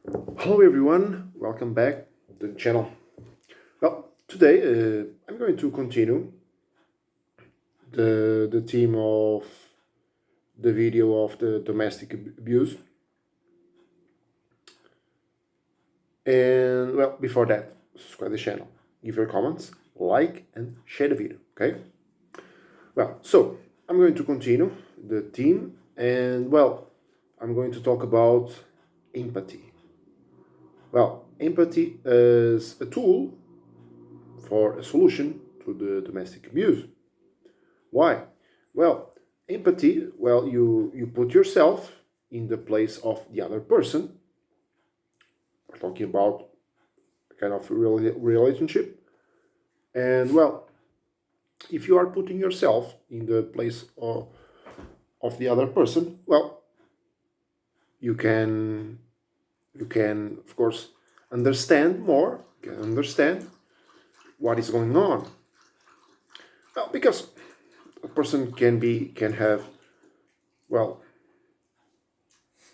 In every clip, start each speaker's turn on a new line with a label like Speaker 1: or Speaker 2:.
Speaker 1: Hello everyone, welcome back to the channel. Well, today I'm going to continue the theme of the video of the domestic abuse. And well, before that, subscribe the channel, give your comments, like and share the video, okay? Well, so I'm going to continue the theme and well, I'm going to talk about empathy. Well, empathy is a tool for a solution to the domestic abuse. Why? Well, empathy, well, you put yourself in the place of the other person. We're talking about a kind of relationship. And well, if you are putting yourself in the place of the other person, well, you can you can of course understand more, you can understand what is going on. Well, because a person can have well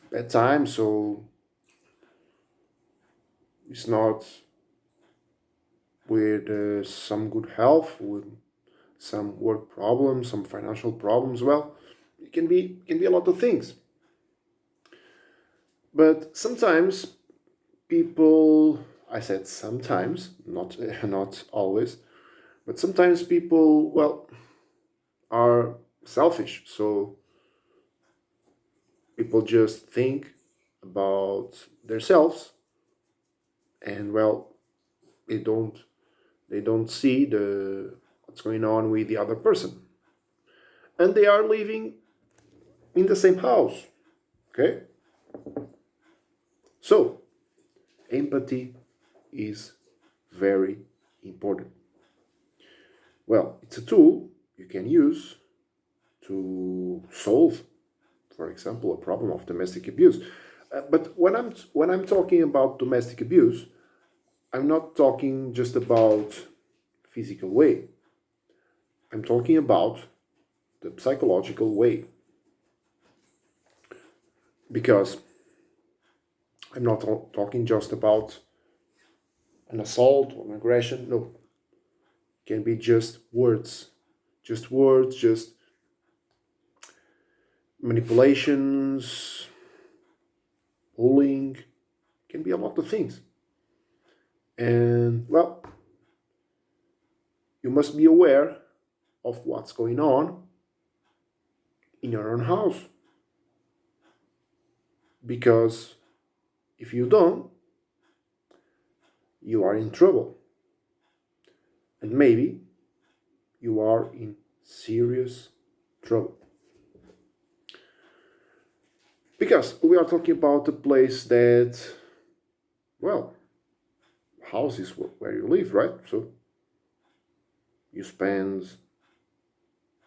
Speaker 1: bad times, so it's not with some good health, with some work problems, some financial problems. Well, it can be a lot of things. But sometimes people, I said sometimes, not not always, but sometimes people, well, are selfish. So people just think about themselves, and well, they don't they don't see the what's going on with the other person, and they are living in the same house. Okay, so empathy is very important. Well, it's a tool you can use to solve, for example, a problem of domestic abuse. But when I'm talking about domestic abuse, I'm not talking just about physical way. I'm talking about the psychological way, because I'm not talking just about an assault or an aggression. No, it can be just words, just manipulations, bullying. It can be a lot of things. And well, you must be aware of what's going on in your own house, because if you don't, you are in trouble, and maybe you are in serious trouble, because we are talking about a place that, well, house is where you live, right? So you spend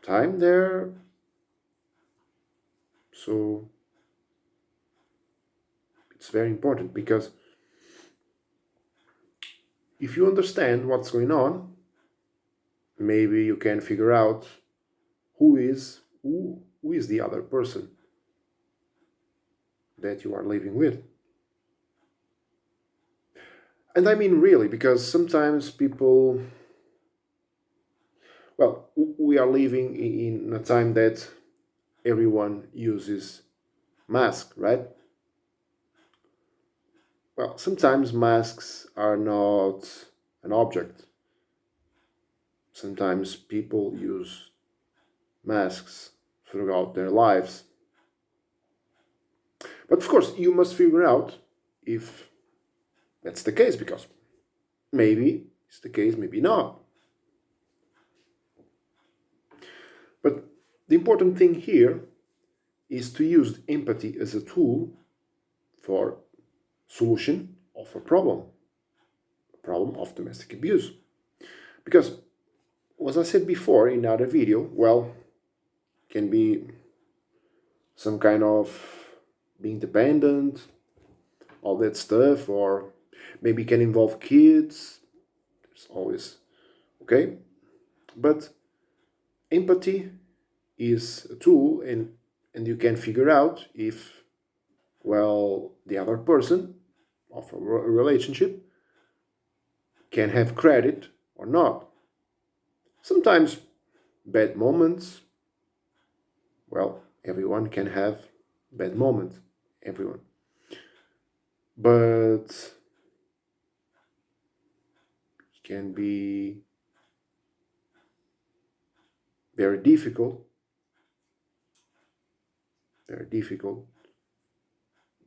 Speaker 1: time there. So it's very important, because if you understand what's going on, maybe you can figure out who is the other person that you are living with. And I mean really, because sometimes people, well, we are living in a time that everyone uses mask, right? Well, sometimes masks are not an object. Sometimes people use masks throughout their lives. But of course, you must figure out if that's the case, because maybe it's the case, maybe not. But the important thing here is to use empathy as a tool for solution of a problem of domestic abuse. Because, as I said before in another video, well, can be some kind of being dependent, all that stuff, or maybe can involve kids. There's always, okay? But empathy is a tool, and you can figure out if, well, the other person of a relationship can have credit or not. Sometimes bad moments, well, everyone can have bad moments, everyone. But it can be very difficult, very difficult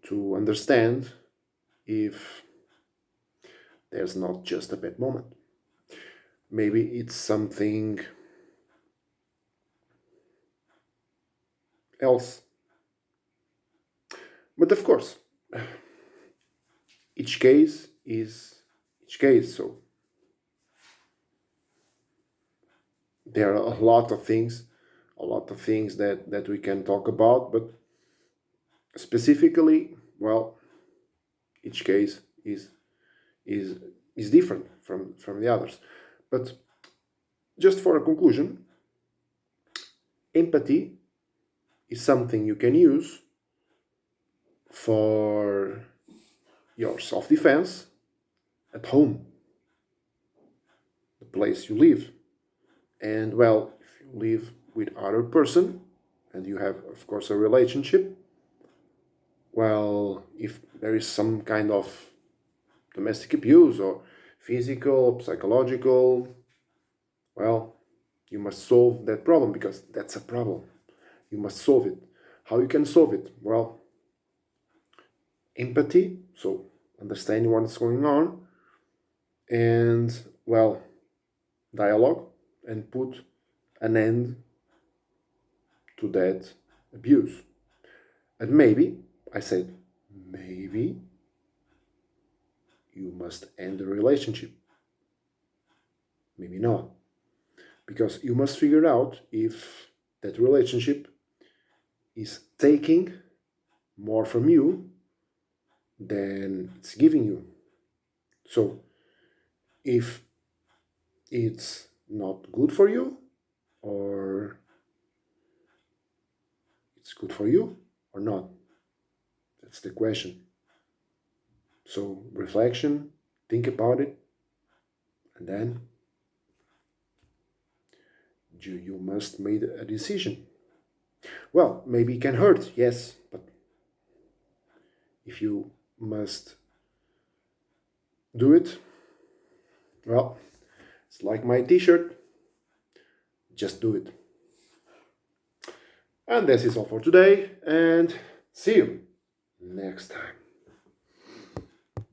Speaker 1: to understand if there's not just a bad moment. Maybe it's something else. But of course, each case is each case. So there are a lot of things that we can talk about, but specifically, well, each case is is different from the others. But just for a conclusion, empathy is something you can use for your self-defense at home, the place you live. And well, if you live with other person and you have of course a relationship, well, if there is some kind of domestic abuse or physical, psychological, well, you must solve that problem because that's a problem. You must solve it. How you can solve it? Well, empathy, so understanding what's going on, and well, dialogue, and put an end to that abuse. And maybe, I said, maybe you must end the relationship. Maybe not. Because you must figure out if that relationship is taking more from you than it's giving you. So if it's not good for you, or it's good for you or not, that's the question. So reflection, think about it, and then you must make a decision. Well, maybe it can hurt, yes, but if you must do it, well, it's like my t-shirt, just do it. And this is all for today, and see you next time.